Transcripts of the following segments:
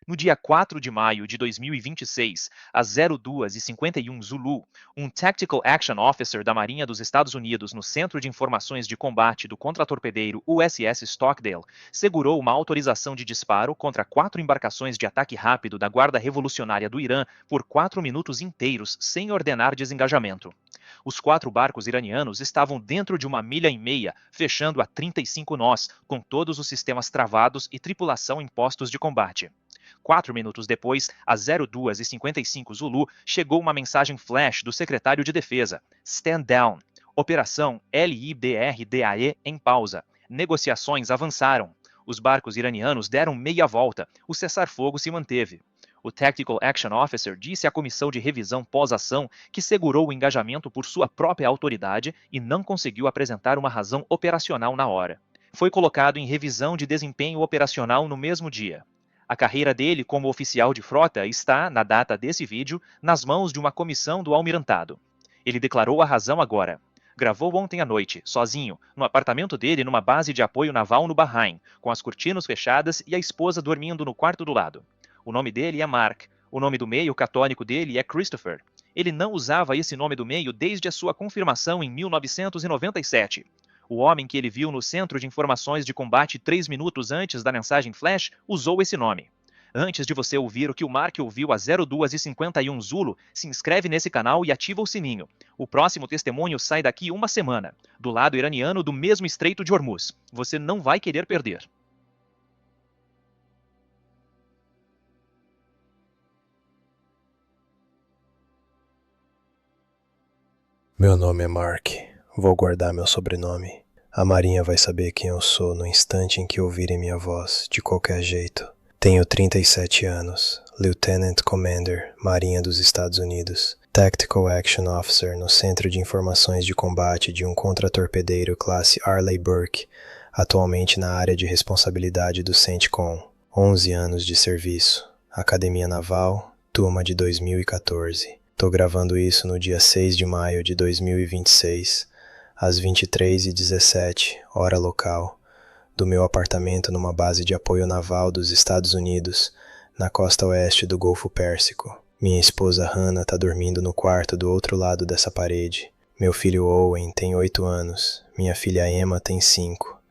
No dia 4 de maio de 2026, às 02h51 Zulu, um Tactical Action Officer da Marinha dos Estados Unidos no Centro de Informações de Combate do Contratorpedeiro USS Stockdale segurou uma autorização de disparo contra 4 embarcações de ataque rápido da Guarda Revolucionária do Irã por 4 minutos inteiros sem ordenar desengajamento. Os 4 barcos iranianos estavam dentro de 1,5 milha, fechando a 35 nós, com todos os sistemas travados e tripulação em postos de combate. 4 minutos depois, às 02h55 Zulu, chegou uma mensagem flash do secretário de Defesa. Stand down. Operação LIBRDAE em pausa. Negociações avançaram. Os barcos iranianos deram meia volta. O cessar-fogo se manteve. O Tactical Action Officer disse à comissão de revisão pós-ação que segurou o engajamento por sua própria autoridade e não conseguiu apresentar uma razão operacional na hora. Foi colocado em revisão de desempenho operacional no mesmo dia. A carreira dele como oficial de frota está, na data desse vídeo, nas mãos de uma comissão do Almirantado. Ele declarou a razão agora. Gravou ontem à noite, sozinho, no apartamento dele numa base de apoio naval no Bahrein, com as cortinas fechadas e a esposa dormindo no quarto do lado. O nome dele é Mark. O nome do meio catônico dele é Christopher. Ele não usava esse nome do meio desde a sua confirmação em 1997. O homem que ele viu no Centro de Informações de Combate 3 minutos antes da mensagem flash usou esse nome. Antes de você ouvir o que o Mark ouviu às 02h51 Zulu, se inscreve nesse canal e ativa o sininho. O próximo testemunho sai daqui uma semana, do lado iraniano do mesmo Estreito de Hormuz. Você não vai querer perder. Meu nome é Mark. Vou guardar meu sobrenome. A Marinha vai saber quem eu sou no instante em que ouvirem minha voz, de qualquer jeito. Tenho 37 anos, Lieutenant Commander, Marinha dos Estados Unidos, Tactical Action Officer no Centro de Informações de Combate de um contratorpedeiro classe Arleigh Burke, atualmente na área de responsabilidade do CENTCOM. 11 anos de serviço, Academia Naval, turma de 2014. Tô gravando isso no dia 6 de maio de 2026, às 23h17, hora local, do meu apartamento numa base de apoio naval dos Estados Unidos, na costa oeste do Golfo Pérsico. Minha esposa Hannah tá dormindo no quarto do outro lado dessa parede. Meu filho Owen tem 8 anos, minha filha Emma tem 5.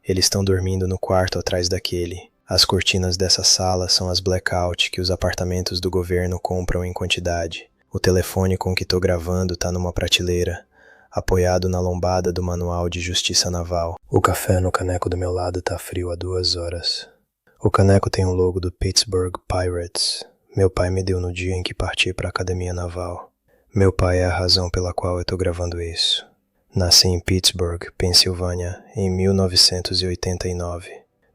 Eles estão dormindo no quarto atrás daquele. As cortinas dessa sala são as blackout que os apartamentos do governo compram em quantidade. O telefone com que tô gravando tá numa prateleira, apoiado na lombada do Manual de Justiça Naval. O café no caneco do meu lado tá frio há 2 horas. O caneco tem um logo do Pittsburgh Pirates. Meu pai me deu no dia em que parti para a Academia Naval. Meu pai é a razão pela qual eu tô gravando isso. Nasci em Pittsburgh, Pensilvânia, em 1989.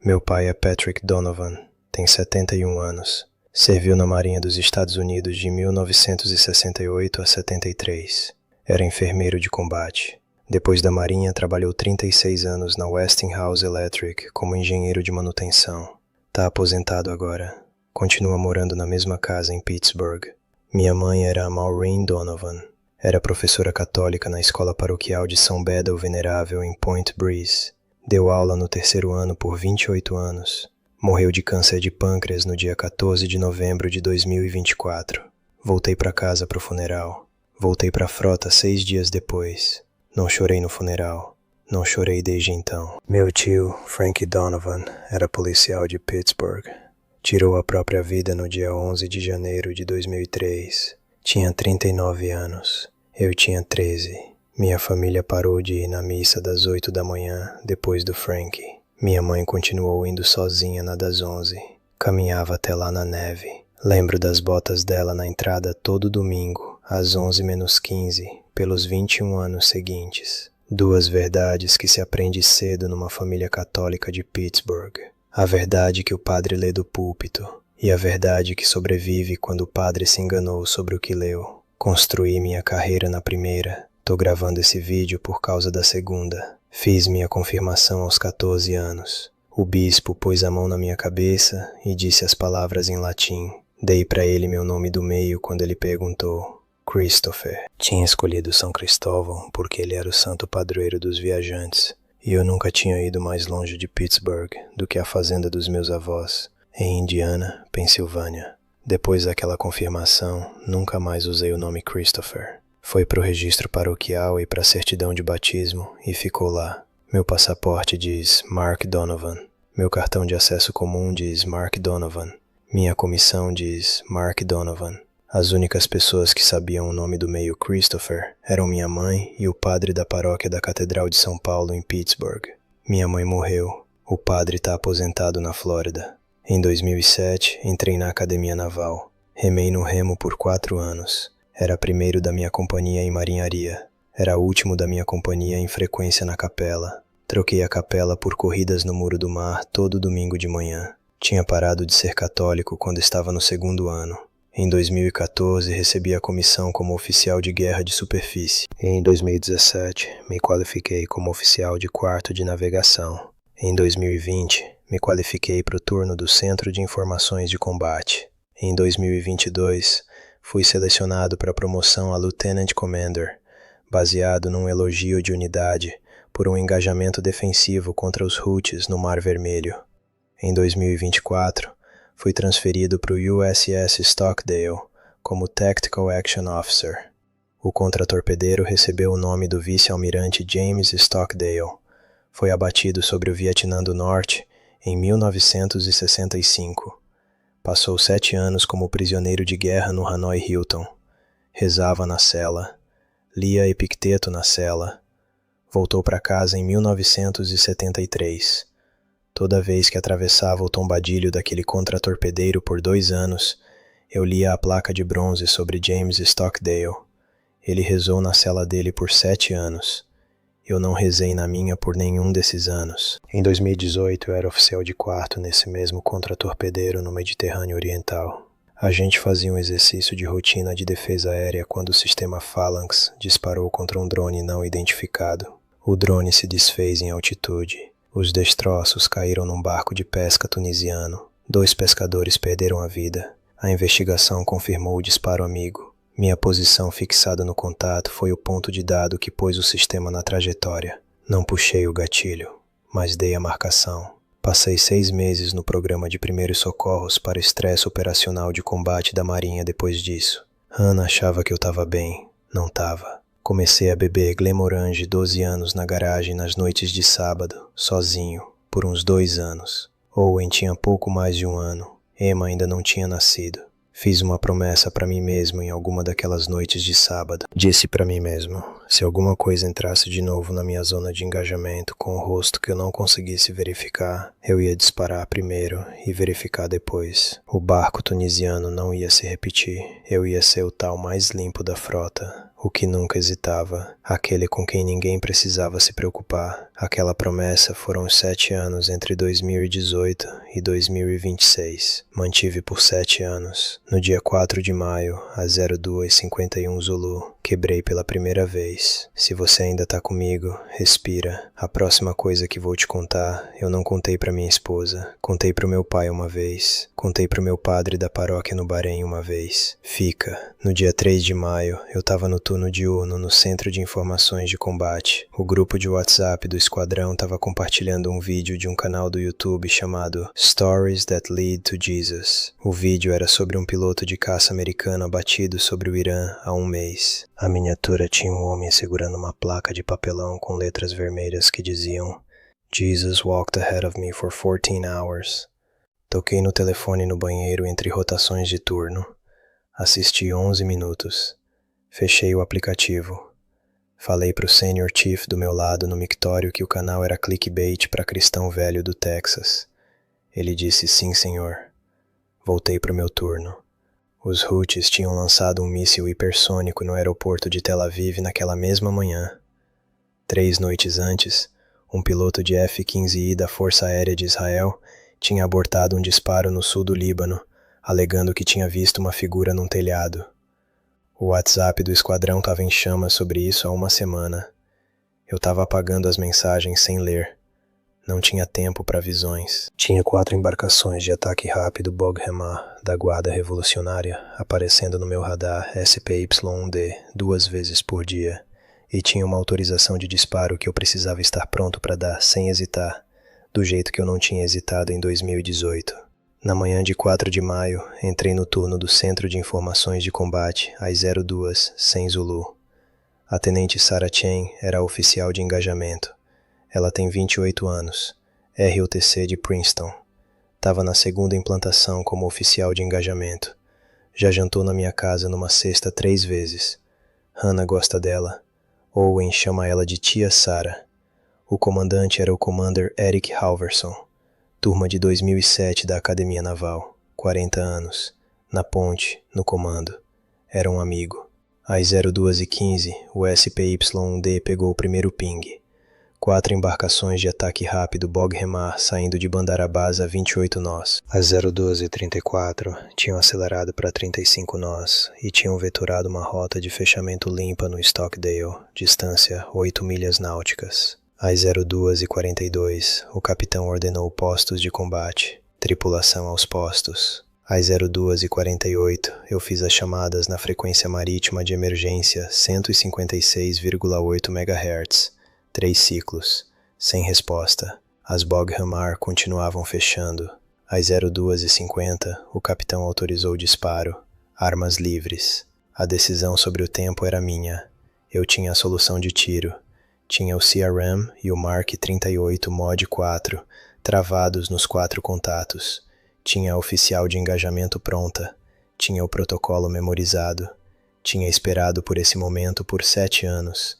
Meu pai é Patrick Donovan, tem 71 anos. Serviu na Marinha dos Estados Unidos de 1968 a 73. Era enfermeiro de combate. Depois da Marinha, trabalhou 36 anos na Westinghouse Electric como engenheiro de manutenção. Tá aposentado agora. Continua morando na mesma casa em Pittsburgh. Minha mãe era a Maureen Donovan. Era professora católica na escola paroquial de São Beda o Venerável em Point Breeze. Deu aula no 3º ano por 28 anos. Morreu de câncer de pâncreas no dia 14 de novembro de 2024. Voltei para casa pro funeral. Voltei pra frota 6 dias depois. Não chorei no funeral. Não chorei desde então. Meu tio, Frank Donovan, era policial de Pittsburgh. Tirou a própria vida no dia 11 de janeiro de 2003. Tinha 39 anos. Eu tinha 13. Minha família parou de ir na missa das 8 da manhã, depois do Frank. Minha mãe continuou indo sozinha na das 11. Caminhava até lá na neve. Lembro das botas dela na entrada todo domingo, às 11h-15, pelos 21 anos seguintes. 2 verdades que se aprende cedo numa família católica de Pittsburgh. A verdade que o padre lê do púlpito, e a verdade que sobrevive quando o padre se enganou sobre o que leu. Construí minha carreira na primeira. Tô gravando esse vídeo por causa da segunda. Fiz minha confirmação aos 14 anos. O bispo pôs a mão na minha cabeça e disse as palavras em latim. Dei para ele meu nome do meio quando ele perguntou. Christopher. Tinha escolhido São Cristóvão porque ele era o santo padroeiro dos viajantes. E eu nunca tinha ido mais longe de Pittsburgh do que a fazenda dos meus avós, em Indiana, Pensilvânia. Depois daquela confirmação, nunca mais usei o nome Christopher. Foi para o registro paroquial e para a certidão de batismo e ficou lá. Meu passaporte diz Mark Donovan. Meu cartão de acesso comum diz Mark Donovan. Minha comissão diz Mark Donovan. As únicas pessoas que sabiam o nome do meio Christopher eram minha mãe e o padre da paróquia da Catedral de São Paulo em Pittsburgh. Minha mãe morreu. O padre está aposentado na Flórida. Em 2007, entrei na Academia Naval. Remei no remo por 4 anos. Era primeiro da minha companhia em marinharia. Era último da minha companhia em frequência na capela. Troquei a capela por corridas no Muro do Mar todo domingo de manhã. Tinha parado de ser católico quando estava no 2º ano. Em 2014, recebi a comissão como oficial de guerra de superfície. E em 2017, me qualifiquei como oficial de quarto de navegação. Em 2020, me qualifiquei para o turno do Centro de Informações de Combate. Em 2022, fui selecionado para a promoção a Lieutenant Commander, baseado num elogio de unidade por um engajamento defensivo contra os Houthis no Mar Vermelho. Em 2024, fui transferido para o USS Stockdale como Tactical Action Officer. O contratorpedeiro recebeu o nome do vice-almirante James Stockdale. Foi abatido sobre o Vietnã do Norte em 1965. Passou 7 anos como prisioneiro de guerra no Hanoi Hilton. Rezava na cela. Lia Epicteto na cela. Voltou para casa em 1973. Toda vez que atravessava o tombadilho daquele contratorpedeiro por 2 anos, eu lia a placa de bronze sobre James Stockdale. Ele rezou na cela dele por 7 anos. Eu não rezei na minha por nenhum desses anos. Em 2018, eu era oficial de quarto nesse mesmo contratorpedeiro no Mediterrâneo Oriental. A gente fazia um exercício de rotina de defesa aérea quando o sistema Phalanx disparou contra um drone não identificado. O drone se desfez em altitude. Os destroços caíram num barco de pesca tunisiano. 2 pescadores perderam a vida. A investigação confirmou o disparo amigo. Minha posição fixada no contato foi o ponto de dado que pôs o sistema na trajetória. Não puxei o gatilho, mas dei a marcação. Passei 6 meses no programa de primeiros socorros para estresse operacional de combate da Marinha depois disso. Hannah achava que eu estava bem. Não estava. Comecei a beber Glenmorangie 12 anos na garagem nas noites de sábado, sozinho, por uns 2 anos. Owen tinha pouco mais de 1 ano. Emma ainda não tinha nascido. Fiz uma promessa para mim mesmo em alguma daquelas noites de sábado. Disse para mim mesmo, se alguma coisa entrasse de novo na minha zona de engajamento com o rosto que eu não conseguisse verificar, eu ia disparar primeiro e verificar depois. O barco tunisiano não ia se repetir. Eu ia ser o tal mais limpo da frota. O que nunca hesitava, aquele com quem ninguém precisava se preocupar. Aquela promessa foram os 7 anos entre 2018 e 2026. Mantive por 7 anos. No dia 4 de maio, às 02:51 Zulu, quebrei pela primeira vez. Se você ainda tá comigo, respira. A próxima coisa que vou te contar, eu não contei pra minha esposa. Contei pro meu pai uma vez. Contei pro meu padre da paróquia no Bahrein uma vez. Fica. No dia 3 de maio, eu tava no turno diurno no Centro de Informações de Combate. O grupo de WhatsApp do esquadrão estava compartilhando um vídeo de um canal do YouTube chamado Stories That Lead to Jesus. O vídeo era sobre um piloto de caça americano abatido sobre o Irã há 1 mês. A miniatura tinha um homem segurando uma placa de papelão com letras vermelhas que diziam Jesus walked ahead of me for 14 hours. Toquei no telefone no banheiro entre rotações de turno. Assisti 11 minutos. Fechei o aplicativo. Falei pro Senior Chief do meu lado no mictório que o canal era clickbait para cristão velho do Texas. Ele disse sim, senhor. Voltei pro meu turno. Os Houthis tinham lançado um míssil hipersônico no aeroporto de Tel Aviv naquela mesma manhã. 3 noites antes, um piloto de F-15I da Força Aérea de Israel tinha abortado um disparo no sul do Líbano, alegando que tinha visto uma figura num telhado. O WhatsApp do esquadrão estava em chamas sobre isso há 1 semana. Eu estava apagando as mensagens sem ler. Não tinha tempo para visões. Tinha 4 embarcações de ataque rápido Bog Hemah da Guarda Revolucionária aparecendo no meu radar SPY-1D 2 vezes por dia. E tinha uma autorização de disparo que eu precisava estar pronto para dar sem hesitar, do jeito que eu não tinha hesitado em 2018. Na manhã de 4 de maio, entrei no turno do Centro de Informações de Combate, às 02, sem Zulu. A tenente Sarah Chen era a oficial de engajamento. Ela tem 28 anos, ROTC de Princeton. Estava na segunda implantação como oficial de engajamento. Já jantou na minha casa numa cesta 3 vezes. Hannah gosta dela. Owen chama ela de Tia Sarah. O comandante era o Commander Eric Halverson. Turma de 2007 da Academia Naval. 40 anos. Na ponte, no comando. Era um amigo. Às 02h15, o SPY-1D pegou o primeiro ping. 4 embarcações de ataque rápido Bog-Remar saindo de Bandarabás a 28 nós. Às 02h34, tinham acelerado para 35 nós e tinham vetorado uma rota de fechamento limpa no Stockdale, distância 8 milhas náuticas. Às 02h42, o capitão ordenou postos de combate, tripulação aos postos. Às 02h48, eu fiz as chamadas na frequência marítima de emergência 156,8 MHz, 3 ciclos, sem resposta. As Bog-Remar continuavam fechando. Às 02h50, o capitão autorizou o disparo, armas livres. A decisão sobre o tempo era minha. Eu tinha a solução de tiro. Tinha o CRM e o Mark 38 Mod 4 travados nos 4 contatos. Tinha a oficial de engajamento pronta. Tinha o protocolo memorizado. Tinha esperado por esse momento por 7 anos.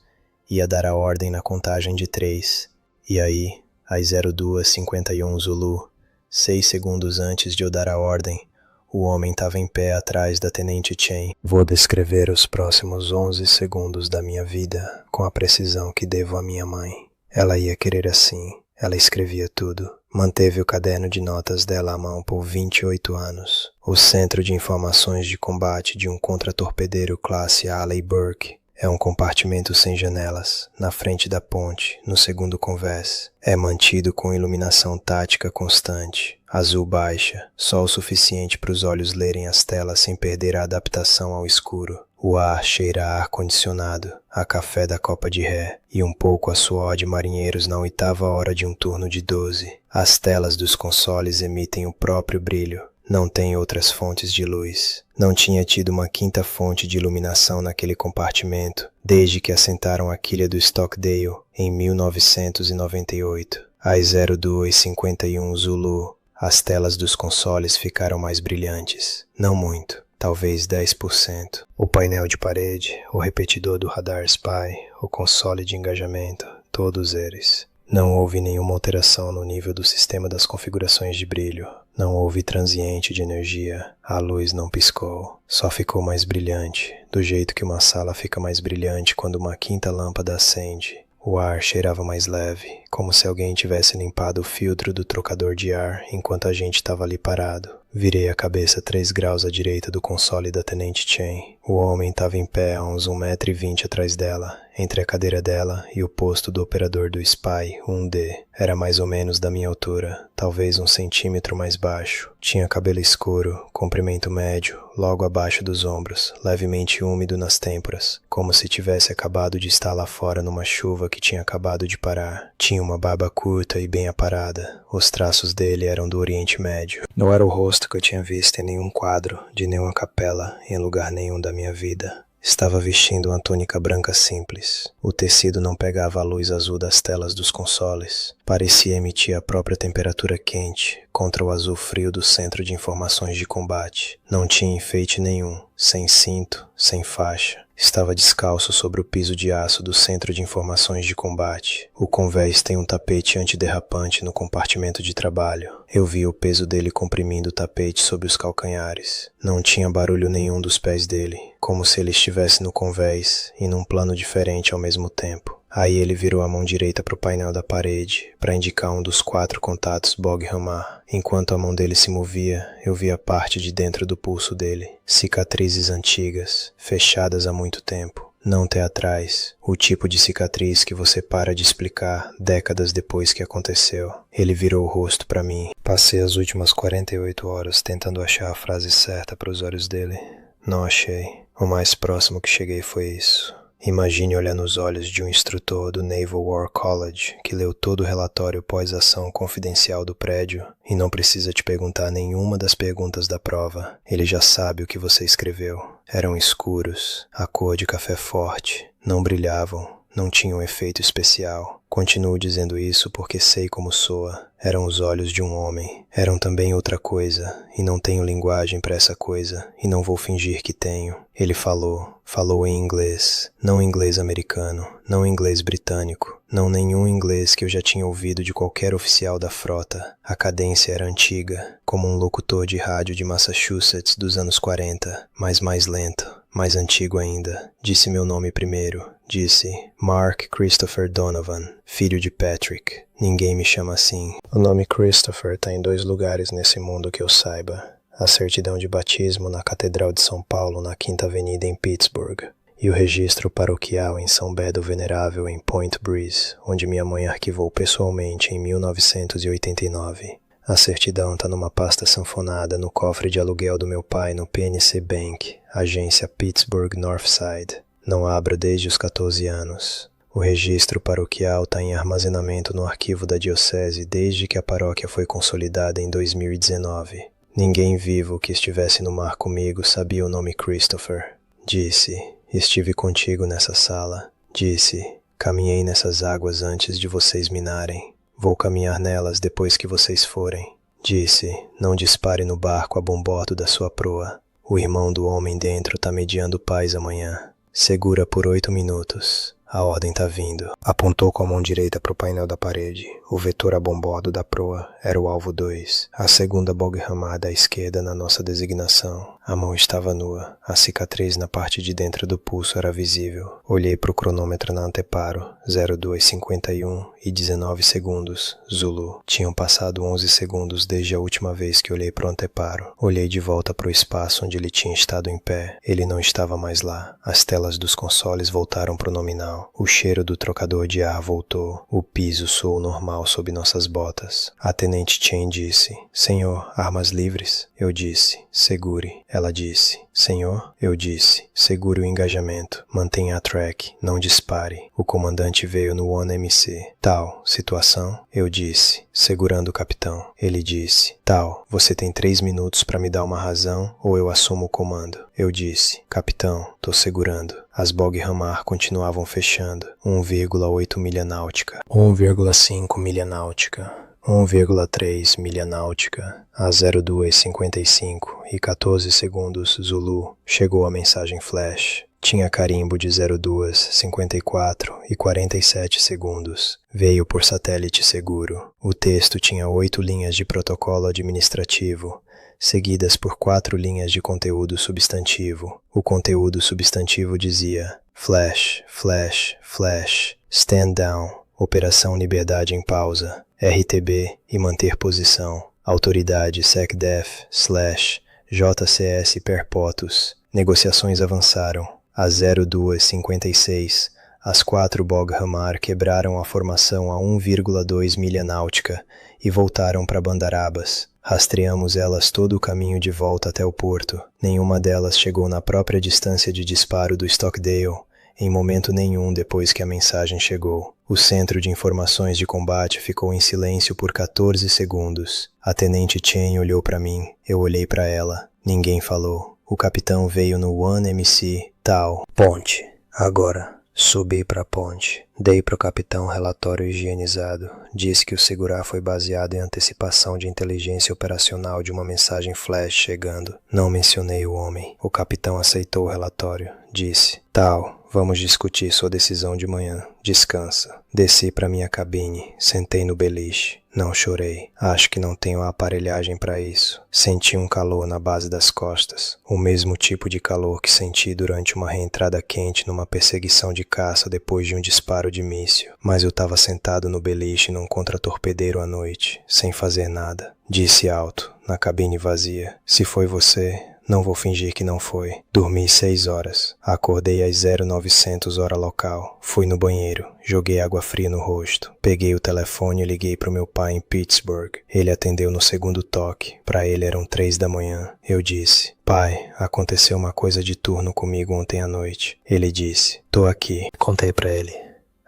Ia dar a ordem na contagem de 3. E aí, às 02h51 Zulu, 6 segundos antes de eu dar a ordem, o homem estava em pé atrás da Tenente Chen. Vou descrever os próximos 11 segundos da minha vida com a precisão que devo à minha mãe. Ela ia querer assim. Ela escrevia tudo. Manteve o caderno de notas dela à mão por 28 anos. O Centro de Informações de Combate de um contratorpedeiro classe Alley Burke é um compartimento sem janelas, na frente da ponte, no segundo convés. É mantido com iluminação tática constante, azul baixa, só o suficiente para os olhos lerem as telas sem perder a adaptação ao escuro. O ar cheira a ar-condicionado, a café da copa de ré e um pouco a suor de marinheiros na 8ª hora de um turno de 12. As telas dos consoles emitem o próprio brilho. Não tem outras fontes de luz. Não tinha tido uma 5ª fonte de iluminação naquele compartimento, desde que assentaram a quilha do Stockdale em 1998. Às 02h51 Zulu, as telas dos consoles ficaram mais brilhantes. Não muito, talvez 10%. O painel de parede, o repetidor do radar Spy, o console de engajamento, todos eles. Não houve nenhuma alteração no nível do sistema das configurações de brilho. Não houve transiente de energia. A luz não piscou. Só ficou mais brilhante, do jeito que uma sala fica mais brilhante quando uma 5ª lâmpada acende. O ar cheirava mais leve, como se alguém tivesse limpado o filtro do trocador de ar enquanto a gente estava ali parado. Virei a cabeça 3 graus à direita do console da Tenente Chen. O homem estava em pé a uns 1,20 m atrás dela, entre a cadeira dela e o posto do operador do Spy 1D. Era mais ou menos da minha altura, talvez 1 centímetro mais baixo. Tinha cabelo escuro, comprimento médio, logo abaixo dos ombros, levemente úmido nas têmporas, como se tivesse acabado de estar lá fora numa chuva que tinha acabado de parar. Tinha uma barba curta e bem aparada. Os traços dele eram do Oriente Médio. Não era o rosto que eu tinha visto em nenhum quadro, de nenhuma capela, em lugar nenhum da minha vida. Estava vestindo uma túnica branca simples. O tecido não pegava a luz azul das telas dos consoles. Parecia emitir a própria temperatura quente contra o azul frio do Centro de Informações de Combate. Não tinha enfeite nenhum, sem cinto, sem faixa. Estava descalço sobre o piso de aço do Centro de Informações de Combate. O convés tem um tapete antiderrapante no compartimento de trabalho. Eu vi o peso dele comprimindo o tapete sob os calcanhares. Não tinha barulho nenhum dos pés dele, como se ele estivesse no convés e num plano diferente ao mesmo tempo. Aí ele virou a mão direita para o painel da parede, para indicar um dos 4 contatos Bog-Remar. Enquanto a mão dele se movia, eu via parte de dentro do pulso dele. Cicatrizes antigas, fechadas há muito tempo. Não teatrais, o tipo de cicatriz que você para de explicar décadas depois que aconteceu. Ele virou o rosto para mim. Passei as últimas 48 horas tentando achar a frase certa para os olhos dele. Não achei. O mais próximo que cheguei foi isso. Imagine olhar nos olhos de um instrutor do Naval War College que leu todo o relatório pós-ação confidencial do prédio e não precisa te perguntar nenhuma das perguntas da prova. Ele já sabe o que você escreveu. Eram escuros, a cor de café forte, não brilhavam, não tinham efeito especial. Continuo dizendo isso porque sei como soa. Eram os olhos de um homem. Eram também outra coisa, e não tenho linguagem para essa coisa, e não vou fingir que tenho. Ele falou em inglês, não inglês americano, não inglês britânico, não nenhum inglês que eu já tinha ouvido de qualquer oficial da frota. A cadência era antiga, como um locutor de rádio de Massachusetts dos anos 40, mas mais lento, mais antigo ainda. Disse meu nome primeiro. Disse Mark Christopher Donovan, filho de Patrick. Ninguém me chama assim. O nome Christopher está em 2 lugares nesse mundo que eu saiba. A certidão de batismo na Catedral de São Paulo, na 5ª Avenida em Pittsburgh, e o registro paroquial em São Beda Venerável em Point Breeze, onde minha mãe arquivou pessoalmente em 1989. A certidão está numa pasta sanfonada no cofre de aluguel do meu pai no PNC Bank, agência Pittsburgh Northside. Não abro desde os 14 anos. O registro paroquial está em armazenamento no arquivo da diocese desde que a paróquia foi consolidada em 2019. Ninguém vivo que estivesse no mar comigo sabia o nome Christopher. Disse, estive contigo nessa sala. Disse, caminhei nessas águas antes de vocês minarem. Vou caminhar nelas depois que vocês forem. Disse, não dispare no barco a bombordo da sua proa. O irmão do homem dentro está mediando paz amanhã. Segura por 8 minutos. A ordem tá vindo. Apontou com a mão direita para o painel da parede. O vetor a bombordo da proa era o alvo 2. A segunda bog ramada à esquerda na nossa designação. A mão estava nua. A cicatriz na parte de dentro do pulso era visível. Olhei para o cronômetro na anteparo. 02:51 e 19 segundos. Zulu. Tinham passado 11 segundos desde a última vez que olhei para o anteparo. Olhei de volta para o espaço onde ele tinha estado em pé. Ele não estava mais lá. As telas dos consoles voltaram para o nominal. O cheiro do trocador de ar voltou. O piso soou normal sob nossas botas. A tenente Chen disse, Senhor, armas livres? Eu disse, segure. Ela disse, Senhor? Eu disse, segure o engajamento. Mantenha a track. Não dispare. O comandante veio no 1MC. Tal, situação? Eu disse, segurando o capitão. Ele disse, tal, você tem 3 minutos para me dar uma razão ou eu assumo o comando. Eu disse, capitão, tô segurando. As bog ramar continuavam fechando. 1,8 milha náutica. 1,5 milha náutica. 1,3 milha náutica. A 02:55 e 14 segundos Zulu. Chegou a mensagem flash. Tinha carimbo de 02:54 e 47 segundos. Veio por satélite seguro. O texto tinha 8 linhas de protocolo administrativo, seguidas por 4 linhas de conteúdo substantivo. O conteúdo substantivo dizia Flash, Flash, Flash, Stand Down, Operação Liberdade em pausa, RTB e manter posição, Autoridade SecDef / JCS Perpotus. Negociações avançaram. A 02:56, as 4 bog ramar quebraram a formação a 1,2 milha náutica e voltaram para Bandarabas. Rastreamos elas todo o caminho de volta até o porto. Nenhuma delas chegou na própria distância de disparo do Stockdale, em momento nenhum depois que a mensagem chegou. O centro de informações de combate ficou em silêncio por 14 segundos. A tenente Chen olhou para mim, eu olhei para ela. Ninguém falou. O capitão veio no 1MC, tal. Ponte. Agora. Subi para a ponte. Dei para o capitão um relatório higienizado. Disse que o segurar foi baseado em antecipação de inteligência operacional de uma mensagem flash chegando. Não mencionei o homem. O capitão aceitou o relatório. Disse, tal, vamos discutir sua decisão de manhã. Descansa. Desci para minha cabine. Sentei no beliche. Não chorei. Acho que não tenho a aparelhagem para isso. Senti um calor na base das costas. O mesmo tipo de calor que senti durante uma reentrada quente numa perseguição de caça depois de um disparo de míssil. Mas eu estava sentado no beliche num contratorpedeiro à noite, sem fazer nada. Disse alto, na cabine vazia. Se foi você, Não vou fingir que não foi. Dormi 6 horas. Acordei às 0900 hora local. Fui no banheiro. Joguei água fria no rosto. Peguei o telefone e liguei pro meu pai em Pittsburgh. Ele atendeu no segundo toque. Pra ele eram 3 da manhã. Eu disse: pai, aconteceu uma coisa de turno comigo ontem à noite. Ele disse: tô aqui. Contei pra ele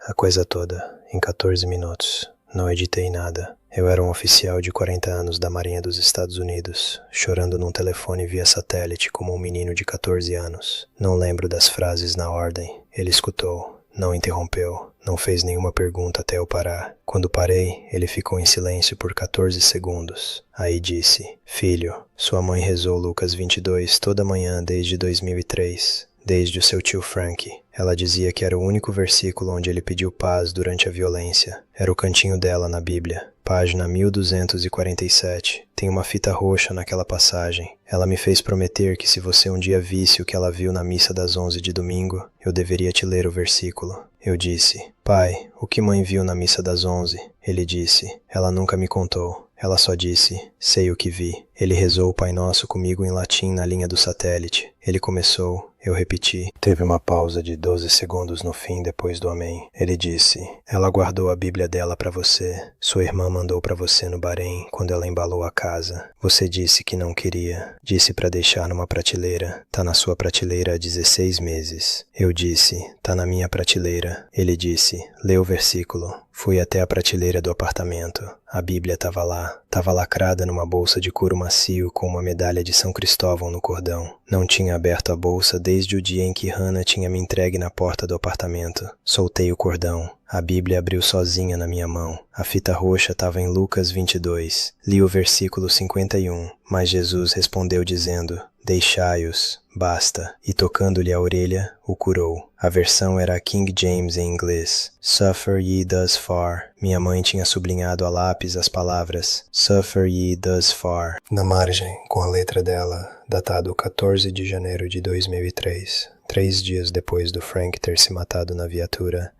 a coisa toda em 14 minutos. Não editei nada. Eu era um oficial de 40 anos da Marinha dos Estados Unidos, chorando num telefone via satélite como um menino de 14 anos. Não lembro das frases na ordem. Ele escutou, não interrompeu, não fez nenhuma pergunta até eu parar. Quando parei, ele ficou em silêncio por 14 segundos. Aí disse: filho, sua mãe rezou Lucas 22 toda manhã desde 2003. Desde o seu tio Frank. Ela dizia que era o único versículo onde ele pediu paz durante a violência. Era o cantinho dela na Bíblia. Página 1247. Tem uma fita roxa naquela passagem. Ela me fez prometer que se você um dia visse o que ela viu na missa das 11 de domingo, eu deveria te ler o versículo. Eu disse: pai, o que mãe viu na missa das 11? Ele disse: ela nunca me contou. Ela só disse: sei o que vi. Ele rezou o Pai Nosso comigo em latim na linha do satélite. Ele começou, eu repeti. Teve uma pausa de 12 segundos no fim depois do amém. Ele disse: ela guardou a Bíblia dela para você. Sua irmã mandou para você no Bahrein quando ela embalou a casa. Você disse que não queria. Disse para deixar numa prateleira. Tá na sua prateleira há 16 meses. Eu disse: tá na minha prateleira. Ele disse: lê o versículo. Fui até a prateleira do apartamento. A Bíblia estava lá. Estava lacrada numa bolsa de couro macio com uma medalha de São Cristóvão no cordão. Não tinha aberto a bolsa desde o dia em que Hannah tinha me entregue na porta do apartamento. Soltei o cordão. A Bíblia abriu sozinha na minha mão. A fita roxa estava em Lucas 22. Li o versículo 51. Mas Jesus respondeu dizendo: deixai-os, basta. E tocando-lhe a orelha, o curou. A versão era a King James em inglês. Suffer ye thus far. Minha mãe tinha sublinhado a lápis as palavras Suffer ye thus far na margem, com a letra dela, datado 14 de janeiro de 2003. 3 dias depois do Frank ter se matado na viatura,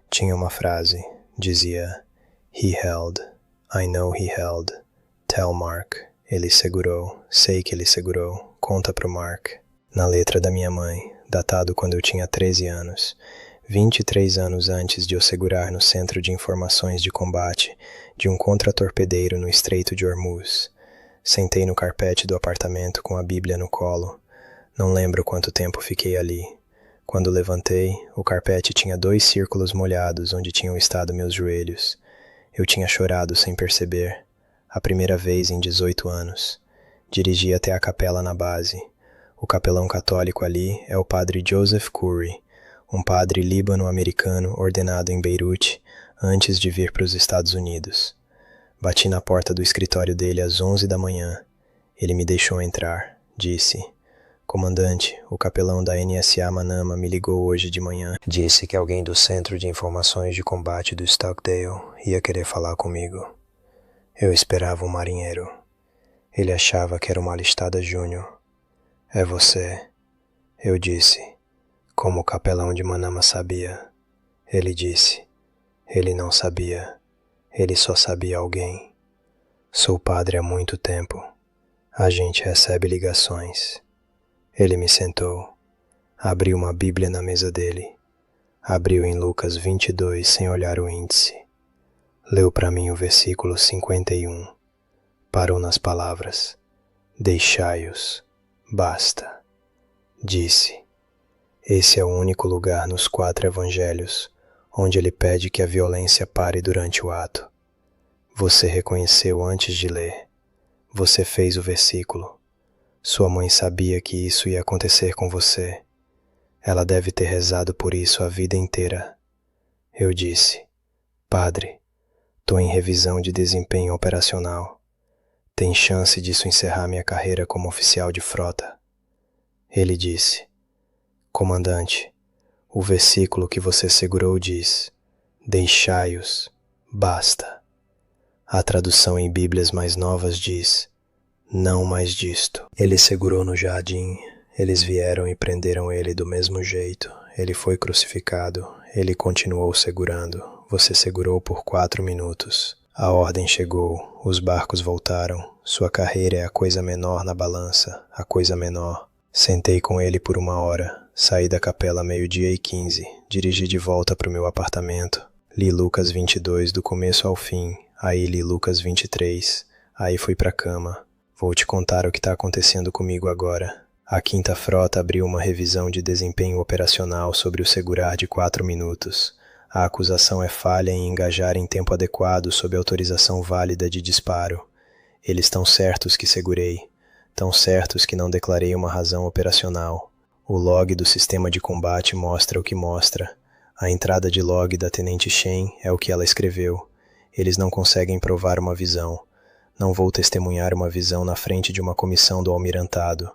tinha uma frase. Dizia: He held. I know he held. Tell Mark. Ele segurou. Sei que ele segurou. Conta pro Mark. Na letra da minha mãe, datado quando eu tinha 13 anos, 23 anos antes de eu segurar no Centro de Informações de Combate de um contratorpedeiro no Estreito de Hormuz. Sentei no carpete do apartamento com a Bíblia no colo. Não lembro quanto tempo fiquei ali. Quando levantei, o carpete tinha 2 círculos molhados onde tinham estado meus joelhos. Eu tinha chorado sem perceber. A primeira vez em 18 anos. Dirigi até a capela na base. O capelão católico ali é o padre Joseph Curry, um padre líbano-americano ordenado em Beirute antes de vir para os Estados Unidos. Bati na porta do escritório dele às 11 da manhã. Ele me deixou entrar. Disse: comandante, o capelão da NSA Manama me ligou hoje de manhã. Disse que alguém do Centro de Informações de Combate do Stockdale ia querer falar comigo. Eu esperava um marinheiro. Ele achava que era uma alistada júnior. É você. Eu disse. Como o capelão de Manama sabia? Ele disse. Ele não sabia. Ele só sabia alguém. Sou padre há muito tempo. A gente recebe ligações. Ele me sentou. Abriu uma Bíblia na mesa dele. Abriu em Lucas 22 sem olhar o índice. Leu para mim o versículo 51. Parou nas palavras: deixai-os, basta. Disse: esse é o único lugar nos 4 evangelhos onde ele pede que a violência pare durante o ato. Você reconheceu antes de ler. Você fez o versículo. Sua mãe sabia que isso ia acontecer com você. Ela deve ter rezado por isso a vida inteira. Eu disse: padre, tô em revisão de desempenho operacional. Tem chance disso encerrar minha carreira como oficial de frota? Ele disse: comandante, o versículo que você segurou diz: deixai-os, basta. A tradução em Bíblias mais novas diz: não mais disto. Ele segurou no jardim. Eles vieram e prenderam ele do mesmo jeito. Ele foi crucificado. Ele continuou segurando. Você segurou por 4 minutos. A ordem chegou. Os barcos voltaram. Sua carreira é a coisa menor na balança, a coisa menor. Sentei com ele por 1 hora, saí da capela 12h15, dirigi de volta para o meu apartamento. Li Lucas 22 do começo ao fim, aí li Lucas 23, aí fui pra cama. Vou te contar o que está acontecendo comigo agora. A 5ª Frota abriu uma revisão de desempenho operacional sobre o segurar de 4 minutos. A acusação é falha em engajar em tempo adequado sob autorização válida de disparo. Eles estão certos que segurei, tão certos que não declarei uma razão operacional. O log do sistema de combate mostra o que mostra. A entrada de log da Tenente Shen é o que ela escreveu. Eles não conseguem provar uma visão. Não vou testemunhar uma visão na frente de uma comissão do almirantado.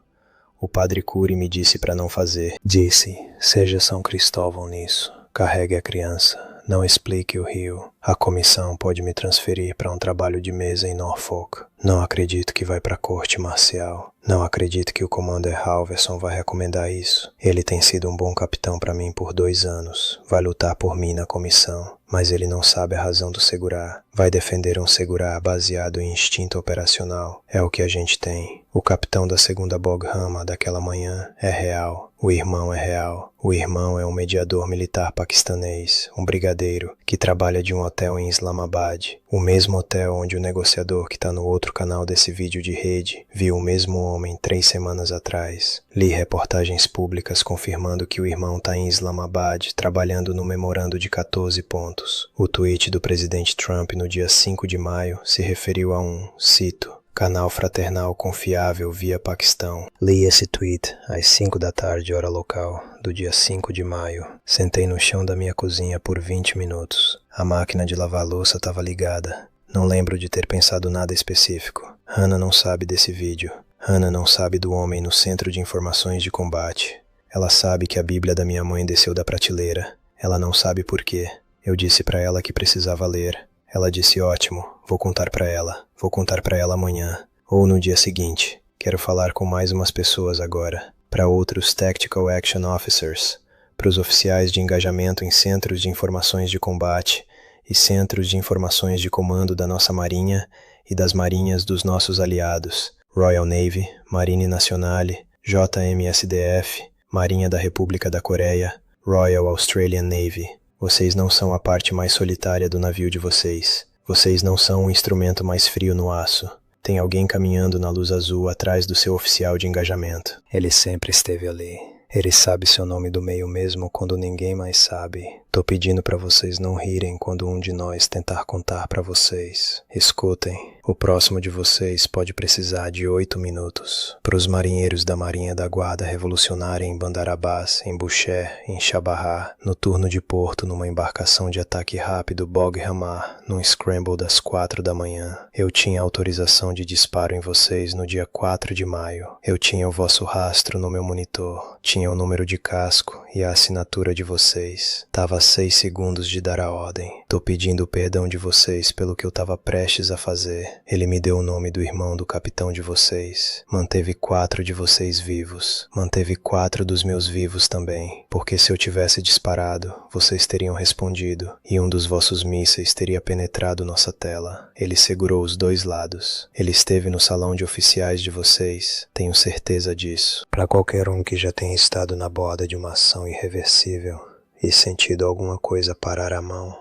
O padre Cury me disse para não fazer. Disse, seja São Cristóvão nisso. Carregue a criança. Não explique o rio. A comissão pode me transferir para um trabalho de mesa em Norfolk. Não acredito que vai para a corte marcial. Não acredito que o Commander Halverson vai recomendar isso. Ele tem sido um bom capitão para mim por 2 anos. Vai lutar por mim na comissão. Mas ele não sabe a razão do segurar. Vai defender um segurar baseado em instinto operacional. É o que a gente tem. O capitão da 2ª Boghammer daquela manhã é real. O irmão é real. O irmão é um mediador militar paquistanês, um brigadeiro, que trabalha de um hotel em Islamabad. O mesmo hotel onde o negociador que está no outro canal desse vídeo de rede viu o mesmo homem 3 semanas atrás. Li reportagens públicas confirmando que o irmão está em Islamabad, trabalhando no memorando de 14 pontos. O tweet do presidente Trump no dia 5 de maio se referiu a cito, canal fraternal confiável via Paquistão. Li esse tweet às 5 da tarde, hora local, do dia 5 de maio. Sentei no chão da minha cozinha por 20 minutos. A máquina de lavar louça estava ligada. Não lembro de ter pensado nada específico. Hannah não sabe desse vídeo. Hannah não sabe do homem no Centro de Informações de Combate. Ela sabe que a Bíblia da minha mãe desceu da prateleira. Ela não sabe por quê. Eu disse para ela que precisava ler. Ela disse, ótimo, vou contar para ela. Vou contar para ela amanhã. Ou no dia seguinte. Quero falar com mais umas pessoas agora. Para outros Tactical Action Officers. Para os oficiais de engajamento em centros de informações de combate e centros de informações de comando da nossa Marinha e das marinhas dos nossos aliados. Royal Navy, Marine Nationale, JMSDF, Marinha da República da Coreia, Royal Australian Navy. Vocês não são a parte mais solitária do navio de vocês. Vocês não são o instrumento mais frio no aço. Tem alguém caminhando na luz azul atrás do seu oficial de engajamento. Ele sempre esteve ali. Ele sabe seu nome do meio mesmo quando ninguém mais sabe. Tô pedindo para vocês não rirem quando um de nós tentar contar para vocês. Escutem, o próximo de vocês pode precisar de 8 minutos. Para os marinheiros da Marinha da Guarda Revolucionária em Bandar Abbas, em Bushehr, em Chabahar, no turno de porto numa embarcação de ataque rápido Bog Hamar, num scramble das 4 da manhã. Eu tinha autorização de disparo em vocês no dia 4 de maio. Eu tinha o vosso rastro no meu monitor. Tinha o número de casco e a assinatura de vocês. Tava a 6 segundos de dar a ordem. Tô pedindo perdão de vocês pelo que eu tava prestes a fazer. Ele me deu o nome do irmão do capitão de vocês. Manteve 4 de vocês vivos. Manteve 4 dos meus vivos também. Porque se eu tivesse disparado, vocês teriam respondido. E um dos vossos mísseis teria penetrado nossa tela. Ele segurou os 2 lados. Ele esteve no salão de oficiais de vocês. Tenho certeza disso. Para qualquer um que já tenha estado na borda de uma ação irreversível e sentido alguma coisa parar a mão,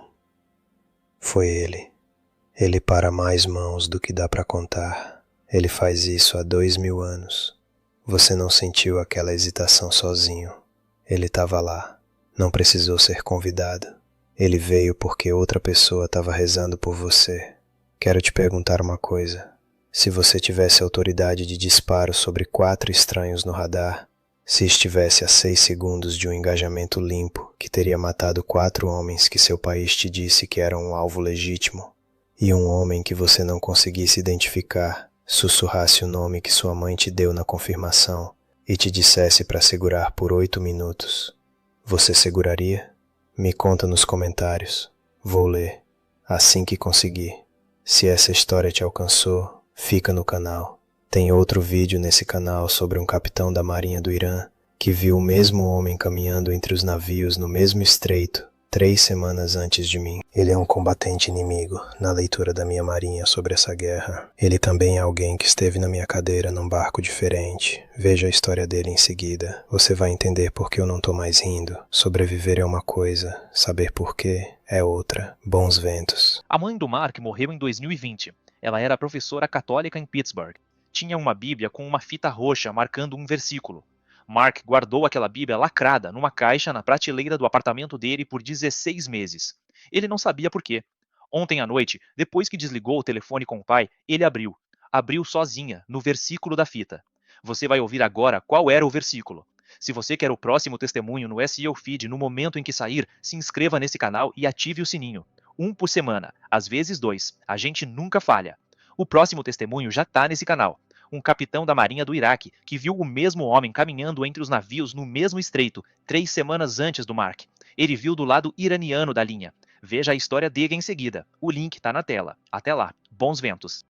foi ele. Ele para mais mãos do que dá para contar. Ele faz isso há 2000 anos. Você não sentiu aquela hesitação sozinho. Ele estava lá. Não precisou ser convidado. Ele veio porque outra pessoa estava rezando por você. Quero te perguntar uma coisa. Se você tivesse autoridade de disparo sobre 4 estranhos no radar, se estivesse a 6 segundos de um engajamento limpo que teria matado 4 homens que seu país te disse que eram um alvo legítimo, e um homem que você não conseguisse identificar sussurrasse o nome que sua mãe te deu na confirmação e te dissesse para segurar por 8 minutos, você seguraria? Me conta nos comentários. Vou ler, assim que conseguir. Se essa história te alcançou, fica no canal. Tem outro vídeo nesse canal sobre um capitão da Marinha do Irã que viu o mesmo homem caminhando entre os navios no mesmo estreito 3 semanas antes de mim. Ele é um combatente inimigo na leitura da minha marinha sobre essa guerra. Ele também é alguém que esteve na minha cadeira num barco diferente. Veja a história dele em seguida. Você vai entender por que eu não tô mais rindo. Sobreviver é uma coisa, saber por quê é outra. Bons ventos. A mãe do Mark morreu em 2020. Ela era professora católica em Pittsburgh. Tinha uma Bíblia com uma fita roxa marcando um versículo. Mark guardou aquela Bíblia lacrada numa caixa na prateleira do apartamento dele por 16 meses. Ele não sabia por quê. Ontem à noite, depois que desligou o telefone com o pai, ele abriu. Abriu sozinha, no versículo da fita. Você vai ouvir agora qual era o versículo. Se você quer o próximo testemunho no SEO Feed no momento em que sair, se inscreva nesse canal e ative o sininho. 1 por semana, às vezes 2. A gente nunca falha. O próximo testemunho já está nesse canal. Um capitão da Marinha do Iraque que viu o mesmo homem caminhando entre os navios no mesmo estreito, 3 semanas antes do Mark. Ele viu do lado iraniano da linha. Veja a história dele em seguida. O link está na tela. Até lá. Bons ventos.